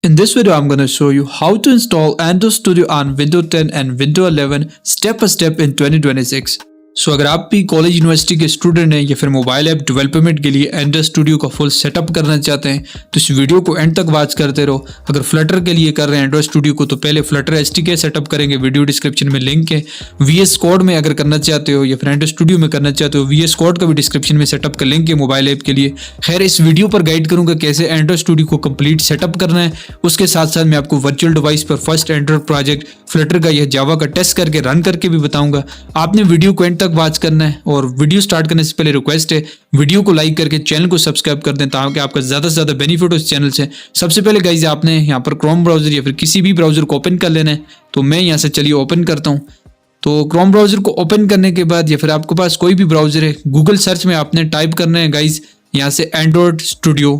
In this video, I'm going to show you how to install Android Studio on Windows 10 and Windows 11 step by step in 2026. सो अगर आप भी college university के student हैं या फिर mobile app development के लिए एंड्रॉइड स्टूडियो का फुल सेटअप करना चाहते हैं तो इस वीडियो को एंड तक वॉच करते रहो। अगर फ्लटर के लिए कर रहे हैं एंड्रॉइड स्टूडियो को तो पहले फ्लटर एसडीके सेटअप करेंगे, वीडियो डिस्क्रिप्शन में लिंक है। वीएस कोड में अगर करना चाहते हो या फिर एंड्रॉइड स्टूडियो में करना चाहते हो, वीएस कोड का भी डिस्क्रिप्शन में सेटअप का लिंक है मोबाइल ऐप के लिए। खैर, इस वीडियो पर गाइड करूंगा कैसे एंड्रॉइड स्टूडियो को कंप्लीट सेटअप करना है। उसके साथ साथ मैं आपको वर्चुअल डिवाइस पर फर्स्ट एंड्रॉइड प्रोजेक्ट फ्लटर का या जावा का टेस्ट करके रन करके भी बताऊंगा। आपने वीडियो को एंड तक वॉच करना है और वीडियो स्टार्ट करने से पहले रिक्वेस्ट है वीडियो को लाइक करके चैनल को सब्सक्राइब कर दें ताकि आपका ज्यादा से ज्यादा बेनिफिट हो इस चैनल से। सबसे पहले गाइज आपने यहाँ पर क्रोम ब्राउजर या फिर किसी भी ब्राउजर को ओपन कर लेना है। तो मैं यहाँ से चलिए ओपन करता हूँ। तो क्रोम ब्राउजर को ओपन करने के बाद या फिर आपके पास कोई भी ब्राउजर है, गूगल सर्च में आपने टाइप करना है गाइज यहाँ से Android studio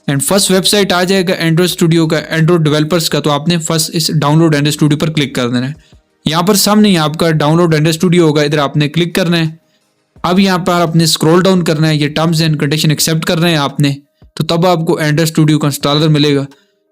and first website आ जाएगा एंड्रॉइड स्टूडियो का, एंड्रॉइड डेवलपर्स का। तो आपने फर्स्ट इस डाउनलोड एंड्रॉइड स्टूडियो पर क्लिक कर देना है। यहाँ पर सामने आपका डाउनलोड एंड्रॉइड स्टूडियो होगा, इधर आपने क्लिक करना है। अब यहाँ पर आपने स्क्रॉल डाउन करना है, ये टर्म्स एंड कंडीशन एक्सेप्ट करना है आपने, तो तब आपको एंड्रॉइड स्टूडियो का इंस्टॉलर मिलेगा।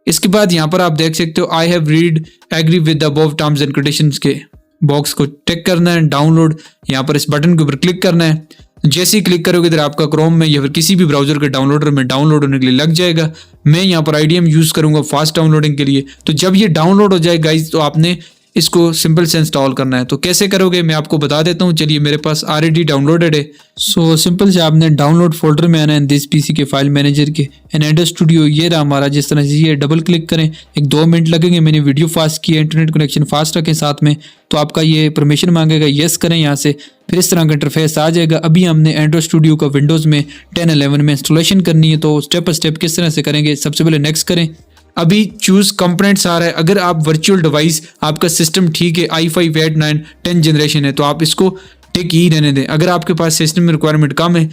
इसके बाद यहाँ पर आप देख सकते हो I have read agree with the above terms and conditions के बॉक्स को टिक करना है। डाउनलोड यहाँ पर इस बटन के ऊपर क्लिक करना है। जैसे ही क्लिक करोगे इधर आपका क्रोम में या फिर किसी भी ब्राउजर के डाउनलोडर में डाउनलोड होने के लिए लग जाएगा। मैं यहाँ पर आईडीएम यूज करूंगा फास्ट डाउनलोडिंग के लिए। तो जब ये डाउनलोड हो जाए गाइज तो आपने इसको सिंपल से इंस्टॉल करना है। तो कैसे करोगे मैं आपको बता देता हूँ। चलिए, मेरे पास ऑलरेडी डाउनलोडेड है। सो सिंपल से आपने डाउनलोड फोल्डर में आना है दिस पीसी के फाइल मैनेजर के एंड्रॉइड स्टूडियो ये रहा हमारा। जिस तरह से ये डबल क्लिक करें, 1-2 मिनट लगेंगे। मैंने वीडियो फास्ट किया, इंटरनेट कनेक्शन फास्ट रखें साथ में। तो आपका ये परमिशन मांगेगा, येस करें यहाँ से, फिर इस तरह का इंटरफेस आ जाएगा। अभी हमने एंड्रॉइड स्टूडियो का विंडोज़ में 10-11 में इंस्टॉलेशन करनी है। तो स्टेप बाय स्टेप किस तरह से करेंगे, सबसे पहले नेक्स्ट करें। अभी चूज कंपोनेंट्स आ रहा है। अगर आप वर्चुअल डिवाइस आपका सिस्टम ठीक है, i5, 8, 9, 10 जनरेशन है तो आप इसको टिक ही रहने दें। अगर आपके पास सिस्टम में रिक्वायरमेंट कम है,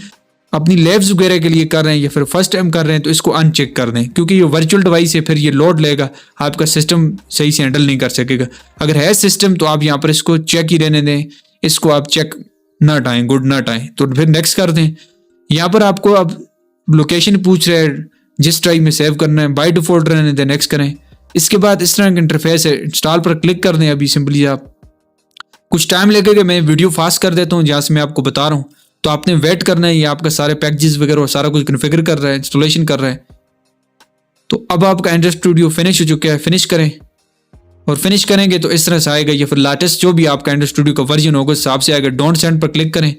अपनी लैब्स वगैरह के लिए कर रहे हैं या फिर फर्स्ट टाइम कर रहे हैं तो इसको अनचेक कर दें, क्योंकि ये वर्चुअल डिवाइस है, फिर ये लोड लेगा, आपका सिस्टम सही से हैंडल नहीं कर सकेगा। अगर है सिस्टम तो आप यहाँ पर इसको चेक ही रहने दें, इसको आप चेक ना हटाएं, गुड ना हटाएं। तो फिर नेक्स्ट कर दें। यहाँ पर आपको अब लोकेशन पूछ रहा है, जिस ड्राइव में सेव करना है बाय डिफॉल्ट रहने दें, नेक्स्ट करें। इसके बाद इस तरह का इंटरफेस है, इंस्टॉल पर क्लिक कर दें। अभी सिंपली आप कुछ टाइम लगेगा, मैं वीडियो फास्ट कर देता हूँ जहाँ से मैं आपको बता रहा हूँ। तो आपने वेट करना है, ये आपका सारे पैकेजेस वगैरह सारा कुछ कन्फिगर कर रहा है, इंस्टॉलेशन कर रहा है। तो अब आपका एंड्रॉइड स्टूडियो फिनिश हो चुका है, फिनिश करें। और फिनिश करेंगे तो इस तरह से आएगा, या फिर लेटेस्ट जो भी आपका एंड्रॉइड स्टूडियो का वर्जन होगा उस हिसाब से आएगा। डोंट सेंड पर क्लिक करें।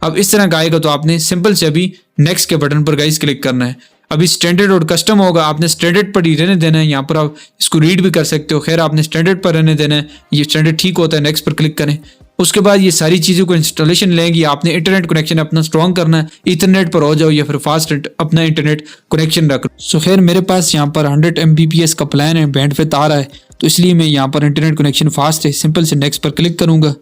अब इस तरह का आएगा तो आपने सिंपल से अभी नेक्स्ट के बटन पर गाइस क्लिक करना है। अभी स्टैंडर्ड और कस्टम होगा, आपने स्टैंडर्ड पर ही रहने देना है। यहाँ पर आप इसको रीड भी कर सकते हो, खैर आपने स्टैंडर्ड पर रहने देना है, ये स्टैंडर्ड ठीक होता है। नेक्स्ट पर क्लिक करें। उसके बाद ये सारी चीज़ों को इंस्टॉलेशन लेंगी। आपने इंटरनेट कनेक्शन अपना स्ट्रॉन्ग करना है, इथरनेट पर हो जाओ या फिर फास्ट अपना इंटरनेट कनेक्शन रख। सो खैर मेरे पास यहाँ पर 100 Mbps का प्लान है, बैंडविड्थ आ रहा है, तो इसलिए मैं यहाँ पर इंटरनेट कनेक्शन फास्ट है, सिंपल से नेक्स्ट पर क्लिक करूँगा।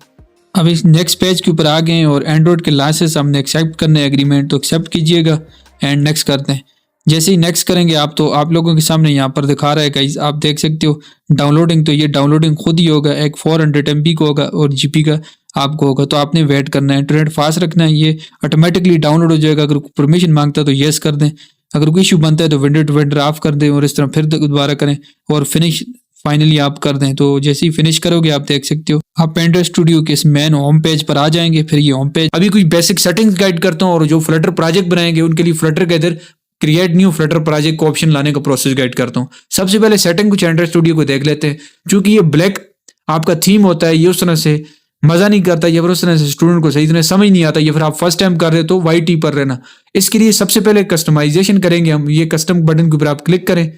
अब इस नेक्स्ट पेज के ऊपर आ गए हैं और एंड्रॉइड के लाइसेंस हमने एक्सेप्ट करने एग्रीमेंट, तो एक्सेप्ट कीजिएगा एंड नेक्स्ट करते हैं। जैसे ही नेक्स्ट करेंगे आप तो आप लोगों के सामने यहाँ पर दिखा रहा है गाइस, आप देख सकते हो डाउनलोडिंग। तो ये डाउनलोडिंग खुद ही होगा, एक 400 MB का होगा और जीबी का आपको होगा। तो आपने वेट करना है, इंटरनेट फास्ट रखना है, ये ऑटोमेटिकली डाउनलोड हो जाएगा। अगर परमिशन मांगता है तो येस कर दें, अगर कोई इशू बनता है तो विंडो टू विंडो ऑफ कर दें और इस तरह फिर दोबारा करें और फिनिश फाइनली आप कर दें। तो जैसे ही फिनिश करोगे आप देख सकते हो आप एंड्रॉइड स्टूडियो के इस मेन होम पेज पर आ जाएंगे। फिर ये होम पेज, अभी कुछ बेसिक सेटिंग्स गाइड करता हूँ और जो फ्लटर प्रोजेक्ट बनाएंगे उनके लिए फ्लटर के इधर क्रिएट न्यू फ्लटर प्रोजेक्ट को ऑप्शन लाने का प्रोसेस गाइड करता हूँ। सबसे पहले सेटिंग कुछ एंड्रॉइड स्टूडियो को देख लेते हैं। क्योंकि ये ब्लैक आपका थीम होता है, ये उस तरह से मजा नहीं करता, या फिर उस तरह से स्टूडेंट को सही तरह समझ नहीं आता, या फिर आप फर्स्ट टाइम कर रहे हो तो वाइट ही पर रहना। इसके लिए सबसे पहले कस्टमाइजेशन करेंगे हम। ये कस्टम बटन के ऊपर आप क्लिक करें।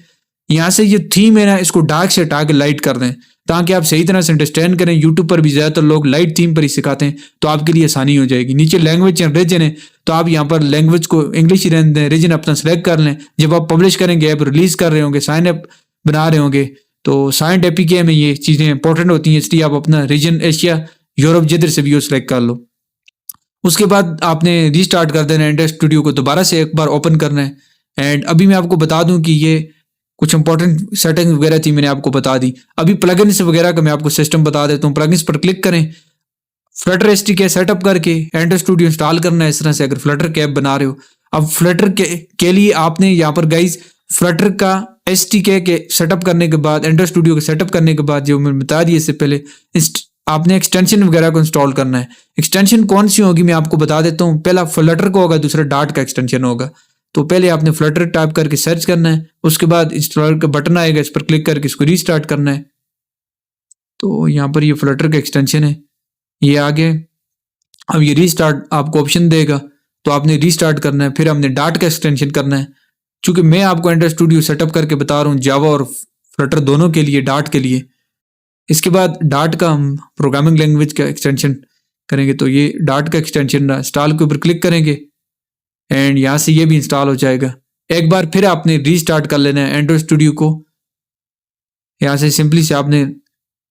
यहाँ से ये थीम है ना, इसको डार्क से हटा के लाइट कर दें ताकि आप सही तरह से अंडरस्टैंड करें। यूट्यूब पर भी ज्यादातर लोग लाइट थीम पर ही सिखाते हैं, तो आपके लिए आसानी हो जाएगी। नीचे लैंग्वेज या रीजन है तो आप यहाँ पर लैंग्वेज को इंग्लिश ही रहने दें, रीजन अपना सेलेक्ट कर लें। जब आप पब्लिश करेंगे, ऐप रिलीज कर रहे होंगे, साइन ऐप बना रहे होंगे, तो साइन एपीके में ये चीजें इंपॉर्टेंट होती हैं, इसलिए आप अपना रीजन एशिया, यूरोप जिधर से भी वो सिलेक्ट कर लो। उसके बाद आपने रीस्टार्ट कर देना है, एंड्रॉइड स्टूडियो को दोबारा से एक बार ओपन करना है। एंड अभी मैं आपको बता दूं कि ये कुछ इंपॉर्टेंट सेटिंग वगैरह थी, मैंने आपको बता दी। अभी प्लगइन्स वगैरह का मैं आपको सिस्टम बता देता हूँ। प्लगइन्स पर क्लिक करें, फ्लटर एसडीके सेटअप करके एंड्रॉइड स्टूडियो इंस्टॉल करना है इस तरह से, अगर फ्लटर के ऐप बना रहे हो। अब फ्लटर के लिए आपने यहाँ पर गाइज फ्लटर का SDK के सेटअप करने के बाद, एंड्रॉइड स्टूडियो के सेटअप करने के बाद, जो मैंने बता दिया इससे पहले, आपने एक्सटेंशन वगैरह को इंस्टॉल करना है। एक्सटेंशन कौन सी होगी मैं आपको बता देता हूँ। पहला फ्लटर का होगा, दूसरा डार्ट का एक्सटेंशन होगा। तो पहले आपने फ्लटर टाइप करके सर्च करना है, उसके बाद इंस्टॉल का बटन आएगा, इस पर क्लिक करके इसको रीस्टार्ट करना है। तो यहाँ पर ये फ्लटर का एक्सटेंशन है, ये आ गया। अब ये रीस्टार्ट आपको ऑप्शन देगा, तो आपने रीस्टार्ट करना है। फिर हमने डार्ट का एक्सटेंशन करना है। चूंकि मैं आपको एंड्रॉइड स्टूडियो सेटअप करके बता रहा हूँ जावा और फ्लटर दोनों के लिए, डार्ट के लिए। इसके बाद डार्ट का हम प्रोग्रामिंग लैंग्वेज का एक्सटेंशन करेंगे। तो ये डार्ट का एक्सटेंशन इंस्टॉल के ऊपर क्लिक करेंगे एंड यहाँ से ये भी इंस्टॉल हो जाएगा। एक बार फिर आपने रीस्टार्ट कर लेना है एंड्रॉइड स्टूडियो को। यहाँ से सिंपली से आपने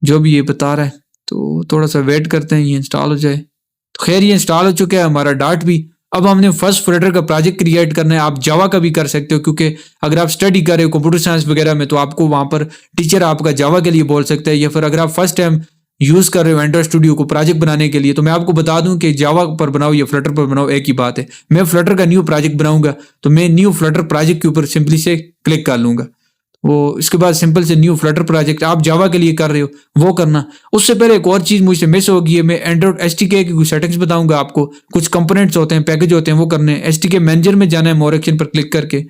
जो भी ये बता रहा है, तो थोड़ा सा वेट करते हैं ये इंस्टॉल हो जाए। तो खैर ये इंस्टॉल हो चुका है हमारा डार्ट भी। अब हमने फर्स्ट फ्लटर का प्रोजेक्ट क्रिएट करना है। आप जावा का भी कर सकते हो, क्योंकि अगर आप स्टडी कर रहे हो कंप्यूटर साइंस वगैरह में, तो आपको वहां पर टीचर आपका जावा के लिए बोल सकता है। या फिर अगर आप फर्स्ट टाइम यूज कर रहे हो एंड्रॉइड स्टूडियो को प्रोजेक्ट बनाने के लिए, तो मैं आपको बता दूं कि जावा पर बनाओ या फ्लटर पर बनाओ, एक ही बात है। मैं फ्लटर का न्यू प्रोजेक्ट बनाऊंगा, तो मैं न्यू फ्लटर प्रोजेक्ट के ऊपर सिंपली से क्लिक कर लूंगा। वो इसके बाद सिंपल से न्यू फ्लटर प्रोजेक्ट आप जावा के लिए कर रहे हो वो करना। उससे पहले एक और चीज मुझसे मिस होगी है, मैं एंड्रॉइड SDK की कुछ सेटिंग्स बताऊंगा आपको। कुछ कंपोनेंट्स होते हैं, पैकेज होते हैं, वो करने हैं। SDK मैनेजर में जाना है, मोर एक्शन पर क्लिक करके।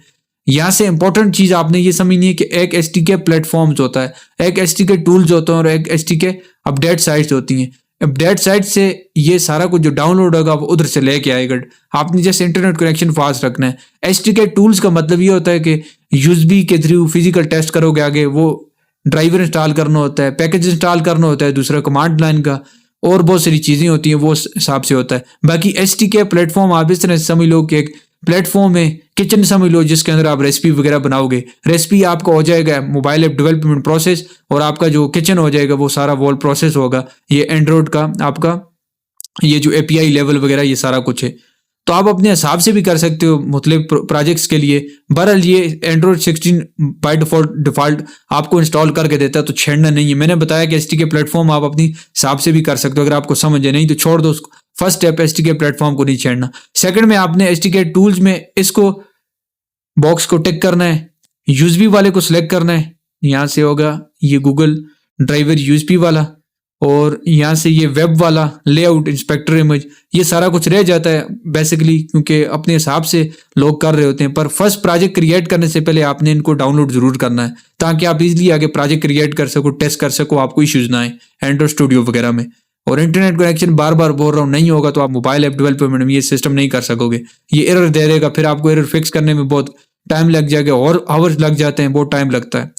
यहाँ से इंपॉर्टेंट चीज आपने ये समझनी है कि एक SDK प्लेटफॉर्म्स होता है, एक SDK टूल्स होते हैं और एक SDK अपडेट साइट्स होती हैं। अपडेट साइट से ये सारा कुछ जो डाउनलोड होगा वो उधर से लेके आएगा। आपने जैसे इंटरनेट कनेक्शन फास्ट रखना है। SDK टूल्स का मतलब ये होता है कि USB के थ्रू फिजिकल टेस्ट करोगे, आगे वो ड्राइवर इंस्टॉल करना होता है, पैकेज इंस्टॉल करना होता है, दूसरा कमांड लाइन का, और बहुत सारी चीजें होती हैं, वो हिसाब से होता है। बाकी SDK प्लेटफॉर्म आप इस तरह समझ लो कि एक प्लेटफॉर्म है, किचन समझ लो, जिसके अंदर आप रेसिपी वगैरह बनाओगे। रेसिपी आपका हो जाएगा मोबाइल ऐप डेवलपमेंट प्रोसेस, और आपका जो किचन हो जाएगा वो सारा वॉल प्रोसेस होगा। ये एंड्रॉइड का आपका ये जो API लेवल वगैरह ये सारा कुछ है। तो आप अपने हिसाब से भी कर सकते हो मुख्तलिफ प्रोजेक्ट्स के लिए। बहरहाल ये एंड्रॉइड 16 बाय डिफॉल्ट आपको इंस्टॉल करके देता है, तो छेड़ना नहीं है। मैंने बताया कि SDK प्लेटफॉर्म आप अपनी हिसाब से भी कर सकते हो, अगर आपको समझ है, नहीं तो छोड़ दो उसको। फर्स्ट स्टेप SDK प्लेटफॉर्म को नहीं छेड़ना। सेकंड में आपने SDK टूल्स में इसको बॉक्स को टिक करना है, USB वाले को सिलेक्ट करना है। यहाँ से होगा ये गूगल ड्राइवर USB वाला, और यहाँ से ये वेब वाला लेआउट इंस्पेक्टर इमेज, ये सारा कुछ रह जाता है बेसिकली, क्योंकि अपने हिसाब से लोग कर रहे होते हैं। पर फर्स्ट प्रोजेक्ट क्रिएट करने से पहले आपने इनको डाउनलोड जरूर करना है, ताकि आप इजीली आगे प्रोजेक्ट क्रिएट कर सको, टेस्ट कर सको, आपको इश्यूज ना आए एंड्रॉइड स्टूडियो वगैरह में। और इंटरनेट कनेक्शन बार बार बोल रहा हूँ नहीं होगा, तो आप मोबाइल ऐप डेवलपमेंट में ये सिस्टम नहीं कर सकोगे। ये एरर दे देगा, फिर आपको एरर फिक्स करने में बहुत टाइम लग जाएगा, और आवर्स लग जाते हैं, बहुत टाइम लगता है।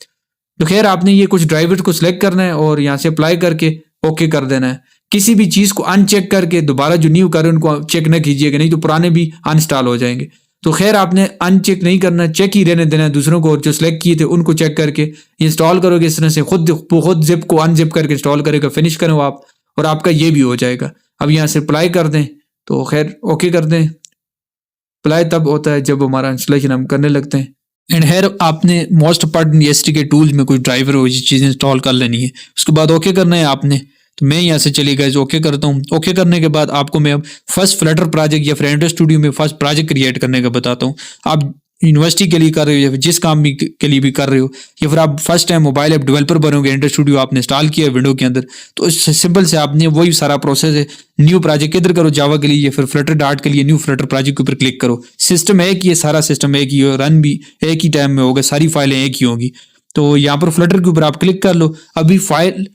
तो खैर आपने ये कुछ ड्राइवर को सिलेक्ट करना है और यहाँ से अप्लाई करके ओके कर देना है। किसी भी चीज को अनचेक करके दोबारा जो न्यू करें उनको चेक न कीजिएगा, नहीं तो पुराने भी अनइंस्टॉल हो जाएंगे। तो खैर आपने अनचेक नहीं करना, चेक ही रहने देना है। दूसरों को जो सिलेक्ट किए थे उनको चेक करके इंस्टॉल करोगे, इस तरह से खुद जिप को अनजिप करके इंस्टॉल करेगा, फिनिश करो आप, और आपका ये भी हो जाएगा। अब यहाँ से अप्लाई कर दें, तो खैर ओके कर दें। अप्लाई तब होता है जब हमारा इंस्टॉलेशन हम करने लगते हैं। एंड खैर आपने मोस्ट इम्पॉर्टेंट SDK टूल्स में कोई ड्राइवर हो, ये चीज़ इंस्टॉल कर लेनी है। उसके बाद ओके करना है आपने। तो मैं यहाँ से चली गई ओके करता हूँ। ओके करने के बाद आपको मैं अब फर्स्ट फ्लटर प्रोजेक्ट या फिर एंड्रॉइड स्टूडियो में फर्स्ट प्रोजेक्ट क्रिएट करने का बताता हूँ। आप यूनिवर्सिटी के लिए कर रहे हो या फिर जिस काम भी के लिए भी कर रहे हो, या फिर आप first time mobile app developer बनोगे, एंड्रॉइड स्टूडियो आपने इंस्टॉल किया है विंडो के अंदर, तो सिंपल से आपने वही सारा प्रोसेस है। न्यू प्रोजेक्ट किधर करो, जावा के लिए या फिर फ्लटर डार्ट के लिए न्यू फ्लटर प्रोजेक्ट के ऊपर क्लिक करो। सिस्टम एक ही है, सारा सिस्टम एक ही है, रन भी एक ही टाइम में होगा, सारी फाइलें एक ही होंगी। तो यहाँ पर फ्लटर के ऊपर आप क्लिक कर लो। अभी फाइल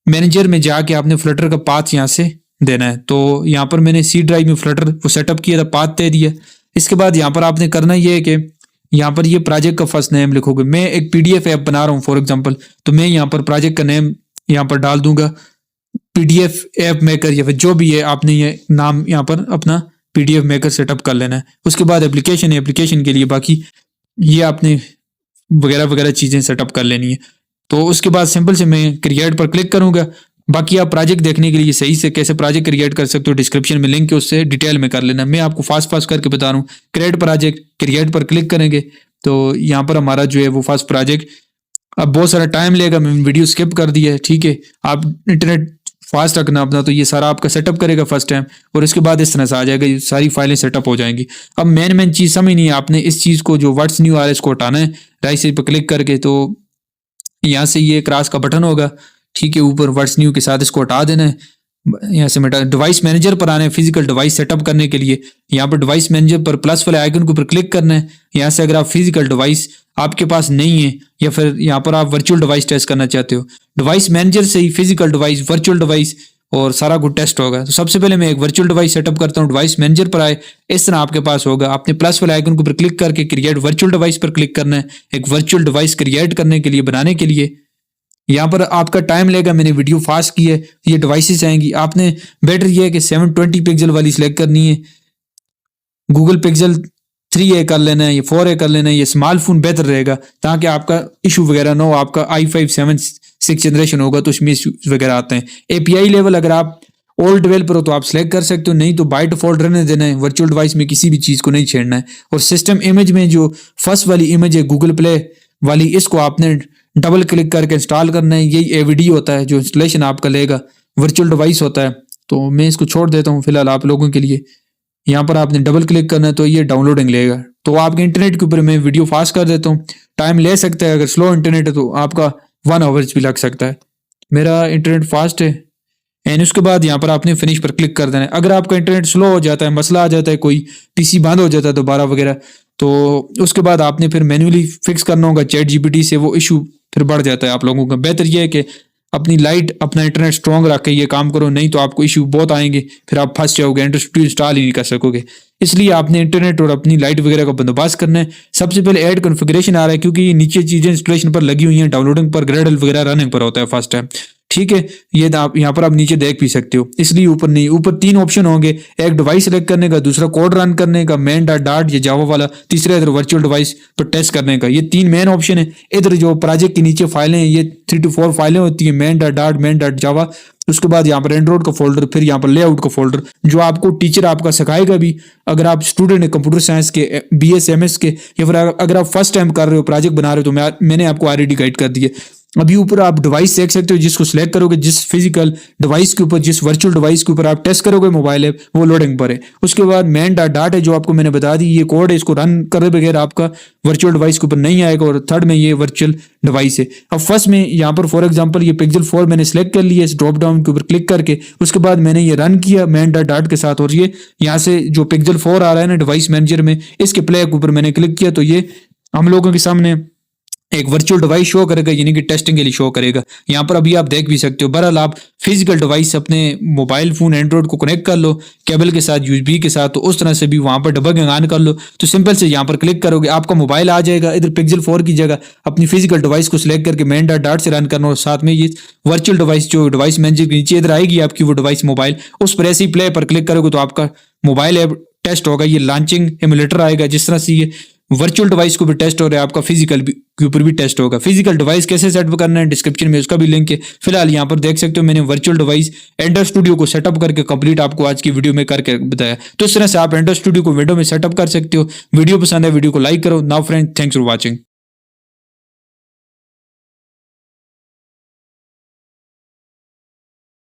मैनेजर में जाके आपने फ्लटर का पाथ यहाँ से देना है। तो यहाँ पर मैंने C ड्राइव में फ्लटर को सेटअप किया था, पाथ दे दिया। इसके बाद यहाँ पर आपने करना ये है कि यहाँ पर ये प्रोजेक्ट का फर्स्ट नेम लिखोगे। मैं एक PDF ऐप बना रहा हूँ फॉर एग्जांपल, तो मैं यहाँ पर प्रोजेक्ट का नेम यहाँ पर डाल दूंगा PDF ऐप मेकर, या फिर जो भी है आपने ये नाम यहाँ पर अपना PDF मेकर सेटअप कर लेना है। उसके बाद एप्लीकेशन है, एप्लीकेशन के लिए बाकी ये आपने वगैरह वगैरह चीज़ें सेटअप कर लेनी है। तो उसके बाद सिंपल से मैं क्रिएट पर क्लिक करूंगा। बाकी आप प्रोजेक्ट देखने के लिए सही से कैसे प्रोजेक्ट क्रिएट कर सकते हो डिस्क्रिप्शन में लिंक है, उससे डिटेल में कर लेना। मैं आपको फास्ट करके बता रहा हूँ। क्रिएट प्रोजेक्ट, क्रिएट पर क्लिक करेंगे तो यहाँ पर हमारा जो है वो फर्स्ट प्रोजेक्ट अब बहुत सारा टाइम लेगा, मैंने वीडियो स्किप कर दिया है, ठीक है। आप इंटरनेट फास्ट रखना अपना, तो ये सारा आपका सेटअप करेगा फर्स्ट टाइम, और इसके बाद इस तरह से आ जाएगा, ये सारी फाइलें सेटअप हो जाएंगी। अब मेन चीज़ समझ नहीं है, आपने इस चीज़ को जो व्हाट्स न्यू आ रहा है इसको हटाना है राइट साइड पर क्लिक करके। तो यहाँ से ये क्रॉस का बटन होगा, ठीक है, ऊपर व्हाट्स न्यू के साथ इसको हटा देना है। यहाँ से मिटा, डिवाइस मैनेजर पर आना है फिजिकल डिवाइस सेटअप करने के लिए। यहाँ पर डिवाइस मैनेजर पर प्लस वाले आइकन के ऊपर क्लिक करना है। यहाँ से अगर आप फिजिकल डिवाइस आपके पास नहीं है, या फिर यहाँ पर आप वर्चुअल डिवाइस टेस्ट करना चाहते हो, डिवाइस मैनेजर से ही फिजिकल डिवाइस, वर्चुअल डिवाइस और सारा कुछ टेस्ट होगा। तो सबसे पहले मैं एक वर्चुअल डिवाइस सेटअप करता हूँ, डिवाइस मैनेजर पर आए, इस तरह आपके पास होगा। आपने प्लस वाले आइकन के ऊपर क्लिक करके क्रिएट वर्चुअल डिवाइस पर क्लिक करना है, एक वर्चुअल डिवाइस क्रिएट करने के लिए, बनाने के लिए। यहाँ पर आपका टाइम लेगा, मैंने वीडियो फास्ट की है, ये डिवाइसेस आएंगी। आपने बेटर ये है कि 720 पिक्सल वाली सिलेक्ट करनी है, गूगल पिक्सल 3a कर लेना है, ये 4a कर लेना है, ये स्मॉल फोन बेहतर रहेगा ताकि आपका इशू वगैरह ना हो। आपका i5 7 6 जनरेशन होगा तो उसमें इशू वगैरह आते हैं। एपीआई लेवल अगर आप ओल्ड डेवलपर हो तो आप सिलेक्ट कर सकते हो, नहीं तो बाय डिफॉल्ट रहने देना है, वर्चुअल डिवाइस में किसी भी चीज़ को नहीं छेड़ना है। और सिस्टम इमेज में जो फर्स्ट वाली इमेज है गूगल प्ले वाली, इसको आपने डबल क्लिक करके इंस्टॉल करना है। यही एवीडी होता है जो इंस्टॉलेशन आपका लेगा, वर्चुअल डिवाइस होता है। तो मैं इसको छोड़ देता हूँ फिलहाल आप लोगों के लिए। यहाँ पर आपने डबल क्लिक करना है तो ये डाउनलोडिंग लेगा। तो आपके इंटरनेट के ऊपर मैं वीडियो फास्ट कर देता हूँ, टाइम ले सकता है, अगर स्लो इंटरनेट है तो आपका 1 आवर्स भी लग सकता है। मेरा इंटरनेट फास्ट है। एंड उसके बाद यहाँ पर आपने फिनिश पर क्लिक कर देना है। अगर आपका इंटरनेट स्लो हो जाता है, मसला आ जाता है, कोई पीसी बंद हो जाता है दोबारा वगैरह, तो उसके बाद आपने फिर मैन्युअली फिक्स करना होगा चैट जीपीटी से, वो इशू फिर बढ़ जाता है आप लोगों का। बेहतर ये है कि अपनी लाइट, अपना इंटरनेट स्ट्रॉन्ग रख के ये काम करो, नहीं तो आपको इशू बहुत आएंगे, फिर आप फंस जाओगे, इंटरनेट इंस्टॉल ही नहीं कर सकोगे। इसलिए आपने इंटरनेट और अपनी लाइट वगैरह का बंदोबस्त करना है। सबसे पहले ऐड कॉन्फ़िगरेशन आ रहा है, क्योंकि ये नीचे चीजें इंस्टॉलेशन पर लगी हुई हैं, डाउनलोडिंग पर, ग्रेडल वगैरह रनिंग पर होता है फर्स्ट टाइम, ठीक है। ये आप यहाँ पर आप नीचे देख भी सकते हो, इसलिए ऊपर नहीं। ऊपर 3 ऑप्शन होंगे, एक डिवाइस सेलेक्ट करने का, दूसरा कोड रन करने का मेन डॉट या जावा वाला, तीसरा इधर वर्चुअल डिवाइस पर टेस्ट करने का। ये 3 मेन ऑप्शन है। इधर जो प्रोजेक्ट के नीचे फाइलें हैं, ये 3 to 4 फाइलें होती है, मेन डॉट जावा। उसके बाद यहाँ पर एंड्रॉइड का फोल्डर, फिर यहाँ पर लेआउट का फोल्डर, जो आपको टीचर आपका सिखाएगा भी। अगर आप स्टूडेंट है कंप्यूटर साइंस के, BS MS के, या फिर अगर आप फर्स्ट टाइम कर रहे हो, प्रोजेक्ट बना रहे हो, तो मैंने आपको ऑलरेडी गाइड कर दी है। अभी ऊपर आप डिवाइस देख सकते हो, जिसको सिलेक्ट करोगे, जिस फिजिकल डिवाइस के ऊपर, जिस वर्चुअल डिवाइस के ऊपर आप टेस्ट करोगे मोबाइल ऐप, वो लोडिंग पर है। उसके बाद मेन डॉट है जो आपको मैंने बता दी, ये कोड है, इसको रन करे बगैर आपका वर्चुअल डिवाइस के ऊपर नहीं आएगा। और थर्ड में ये वर्चुअल डिवाइस है। अब फर्स्ट में यहाँ पर फॉर एग्जांपल ये पिक्सल 4 मैंने सिलेक्ट कर लिया, इस ड्रॉप डाउन के ऊपर क्लिक करके। उसके बाद मैंने ये रन किया मेन डॉट के साथ, और ये यहाँ से जो पिक्सल 4 आ रहा है ना डिवाइस मैनेजर में, इसके प्ले के ऊपर मैंने क्लिक किया, तो ये हम लोगों के सामने एक वर्चुअल डिवाइस शो करेगा, यानी कि टेस्टिंग के लिए शो करेगा। यहाँ पर अभी आप देख भी सकते हो। बहरहाल आप फिजिकल डिवाइस अपने मोबाइल फोन एंड्रॉइड को कनेक्ट कर लो केबल के साथ, USB के साथ, तो उस तरह से भी वहाँ पर डबगिंग ऑन कर लो। तो सिंपल से यहाँ पर क्लिक करोगे, आपका मोबाइल आ जाएगा। इधर पिक्सल 4 की जगह अपनी फिजिकल डिवाइस को सिलेक्ट करके मेन डॉट से रन करना, और साथ में ये वर्चुअल डिवाइस जो डिवाइस मैनेजर के नीचे इधर आएगी आपकी वो डिवाइस मोबाइल, उस पर ऐसे ही प्ले पर क्लिक करोगे तो आपका मोबाइल ऐप टेस्ट होगा। ये लॉन्चिंग एमुलेटर आएगा, जिस तरह से ये वर्चुअल डिवाइस को भी टेस्ट हो रहा है, आपका फिजिकल के ऊपर भी टेस्ट होगा। फिजिकल डिवाइस कैसे सेटअप करना है डिस्क्रिप्शन में उसका भी लिंक है। फिलहाल यहाँ पर देख सकते हो मैंने वर्चुअल डिवाइस एंड्रॉइड स्टूडियो को सेटअप करके कंप्लीट आपको आज की वीडियो में करके बताया। तो इस तरह से आप एंड्रॉइड स्टूडियो को विंडो में सेटअप कर सकते हो। वीडियो पसंद है वीडियो को लाइक करो। Now friend, thanks for watching.